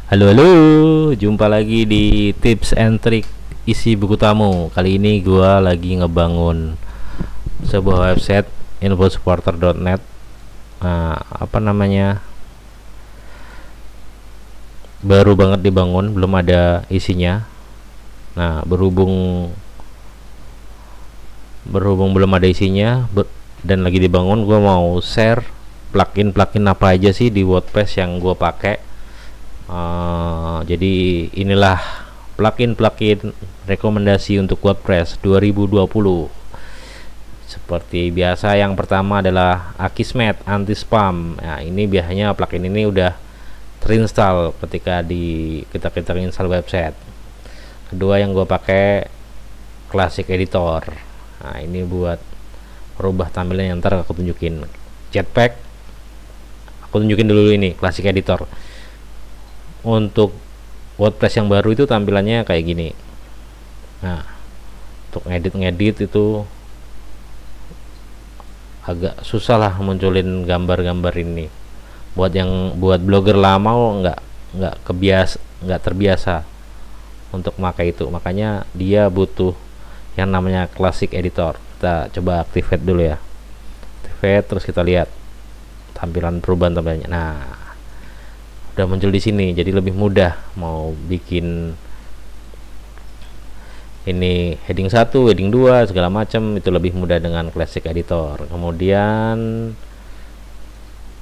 Halo halo, jumpa lagi di tips and trick isi buku tamu. Kali ini gua lagi ngebangun sebuah website infosupporter.net. Nah, apa namanya? Baru banget dibangun, belum ada isinya. Nah, berhubung belum ada isinya dan lagi dibangun, gua mau share plugin apa aja sih di WordPress yang gua pakai. Jadi inilah plugin rekomendasi untuk WordPress 2020. Seperti biasa, yang pertama adalah Akismet Anti Spam. Nah, ini biasanya plugin ini udah terinstall ketika kita install website. Kedua yang gue pakai Classic Editor. Nah, ini buat merubah tampilan, yang ntar aku tunjukin. Jetpack, aku tunjukin dulu ini Classic Editor. Untuk WordPress yang baru itu tampilannya kayak gini. Nah, untuk ngedit itu agak susah lah munculin gambar-gambar ini. Buat blogger lama nggak terbiasa untuk pakai itu. Makanya dia butuh yang namanya Classic Editor. Kita coba activate dulu ya. Activate, terus kita lihat perubahan tampilannya. Nah, udah muncul di sini, jadi lebih mudah mau bikin ini heading 1, heading 2 segala macam, itu lebih mudah dengan Classic Editor. Kemudian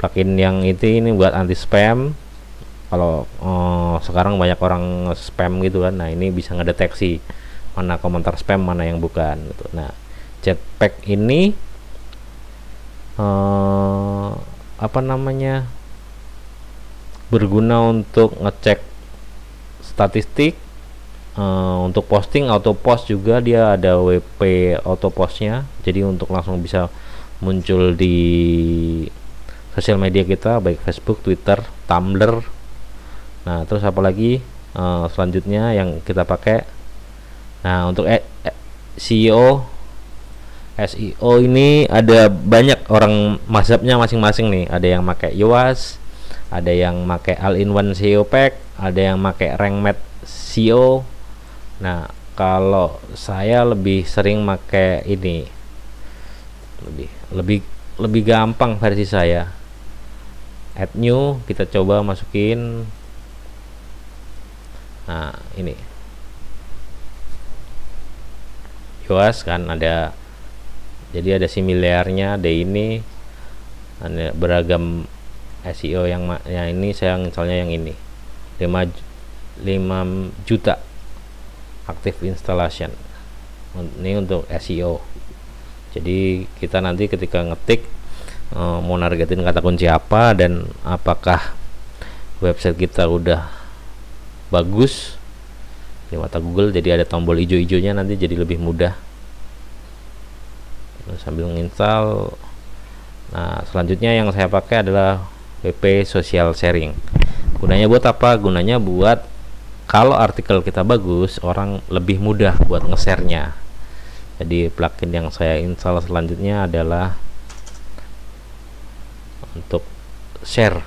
plugin yang ini buat anti spam. Kalau sekarang banyak orang spam gitu kan. Nah, ini bisa ngedeteksi mana komentar spam, mana yang bukan gitu. Nah, Jetpack ini apa namanya, berguna untuk ngecek statistik, untuk posting auto post juga. Dia ada WP auto postnya, jadi untuk langsung bisa muncul di sosial media kita, baik Facebook, Twitter, Tumblr. Nah, terus apalagi selanjutnya yang kita pakai. Nah, untuk SEO ini ada banyak orang mazhabnya masing-masing nih. Ada yang pakai Yoast, ada yang pakai all-in-one SEO pack, ada yang pakai RankMath SEO. Nah, kalau saya lebih sering pakai ini, lebih gampang versi saya. Add new, kita coba masukin. Nah, ini Yoast kan ada, jadi ada similarnya, ada ini, ada beragam SEO yang ini saya misalnya yang ini 5 juta active installation. Ini untuk SEO. Jadi kita nanti ketika ngetik mau nargetin kata kunci apa dan apakah website kita udah bagus di mata Google, jadi ada tombol hijau-hijaunya, nanti jadi lebih mudah sambil menginstal. Nah, selanjutnya yang saya pakai adalah WP Social Sharing. Gunanya buat apa? Gunanya buat kalau artikel kita bagus, orang lebih mudah buat nge-share-nya. Jadi plugin yang saya install selanjutnya adalah untuk share.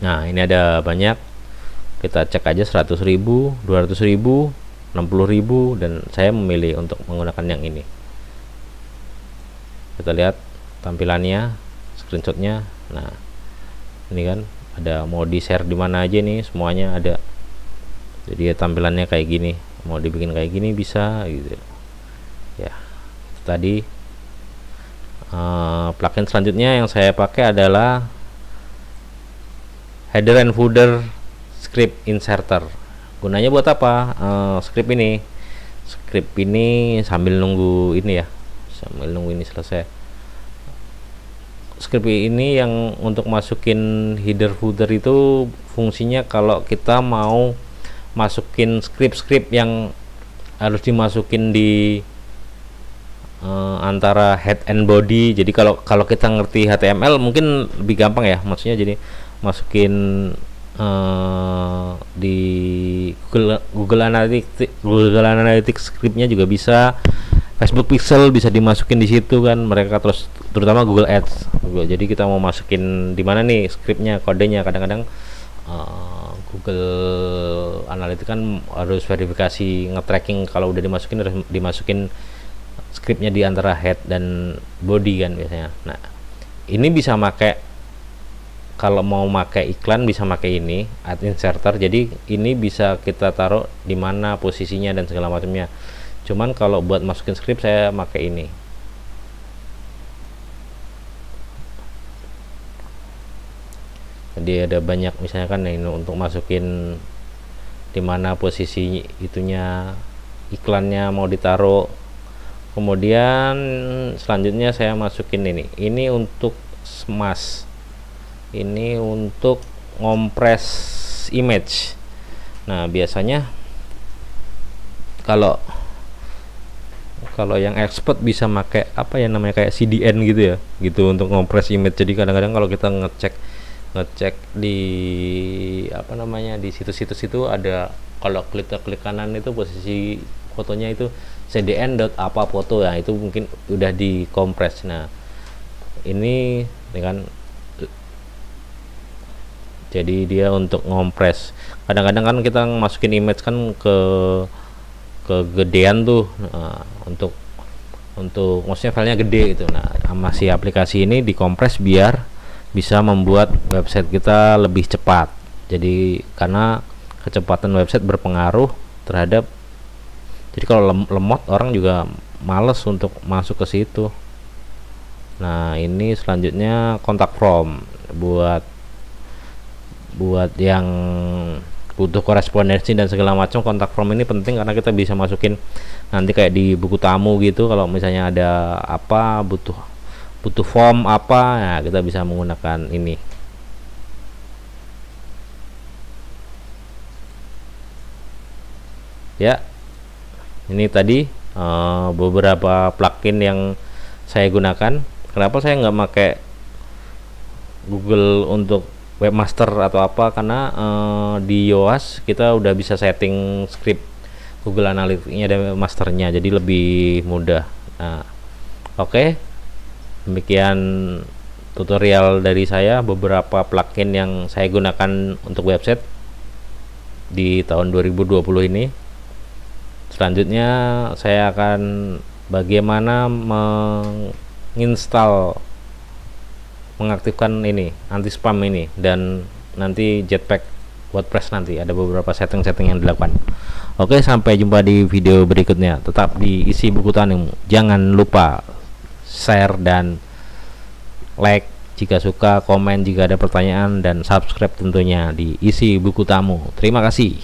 Nah, ini ada banyak. Kita cek aja 100.000, 200.000, 60.000, dan saya memilih untuk menggunakan yang ini. Kita lihat tampilannya, screenshotnya. Nah, ini kan ada mau di share di mana aja nih, semuanya ada. Jadi ya, tampilannya kayak gini, mau dibikin kayak gini bisa gitu ya. Itu tadi. Plugin selanjutnya yang saya pakai adalah header and footer script inserter. Gunanya buat apa? Script ini sambil nunggu ini ya, sambil nunggu ini selesai. Script ini yang untuk masukin header footer itu fungsinya kalau kita mau masukin script yang harus dimasukin di antara head and body. Jadi kalau kita ngerti HTML mungkin lebih gampang ya, maksudnya jadi masukin di Google Analytics scriptnya juga bisa. Facebook Pixel bisa dimasukin di situ kan mereka, terus terutama Google Ads. Jadi kita mau masukin di mana nih skripnya, kodenya. Kadang-kadang Google Analytics kan harus verifikasi nge-tracking, kalau udah dimasukin harus dimasukin skripnya di antara head dan body kan biasanya. Nah, ini bisa pakai, kalau mau pakai iklan bisa pakai ini ad inserter. Jadi ini bisa kita taruh di mana posisinya dan segala macamnya. Cuman kalau buat masukin skrip saya pakai ini. Jadi ada banyak, misalnya kan ini untuk masukin di mana posisi itunya, iklannya mau ditaruh. Kemudian selanjutnya saya masukin ini untuk smash, ini untuk ngompres image. Nah biasanya kalau yang expert bisa pakai apa ya namanya, kayak CDN gitu ya, gitu untuk ngompres image. Jadi kadang-kadang kalau kita ngecek di apa namanya, di situs-situs itu ada, kalau klik kanan itu posisi fotonya itu cdn.apa foto ya, itu mungkin udah dikompres. Nah ini kan jadi dia untuk ngompres. Kadang-kadang kan kita masukin image kan kegedean tuh, untuk maksudnya filenya gede gitu. Nah sama si aplikasi ini dikompres biar bisa membuat website kita lebih cepat. Jadi karena kecepatan website berpengaruh terhadap, jadi kalau lemot orang juga males untuk masuk ke situ. Nah ini selanjutnya kontak form, buat yang butuh korespondensi dan segala macam. Kontak form ini penting karena kita bisa masukin nanti kayak di buku tamu gitu, kalau misalnya ada apa butuh form apa, nah kita bisa menggunakan ini. Ya, ini tadi beberapa plugin yang saya gunakan. Kenapa saya nggak pakai Google untuk webmaster atau apa, karena di iOS kita udah bisa setting script Google Analytics-nya dan webmasternya, jadi lebih mudah. Nah, oke. Demikian tutorial dari saya, beberapa plugin yang saya gunakan untuk website di tahun 2020 ini. Selanjutnya saya akan bagaimana mengaktifkan ini anti spam ini, dan nanti Jetpack WordPress, nanti ada beberapa setting-setting yang dilakukan. Oke, sampai jumpa di video berikutnya. Tetap di Isi Buku Tamu. Jangan lupa share dan like jika suka, komen jika ada pertanyaan, dan subscribe tentunya di Isi Buku Tamu. Terima kasih.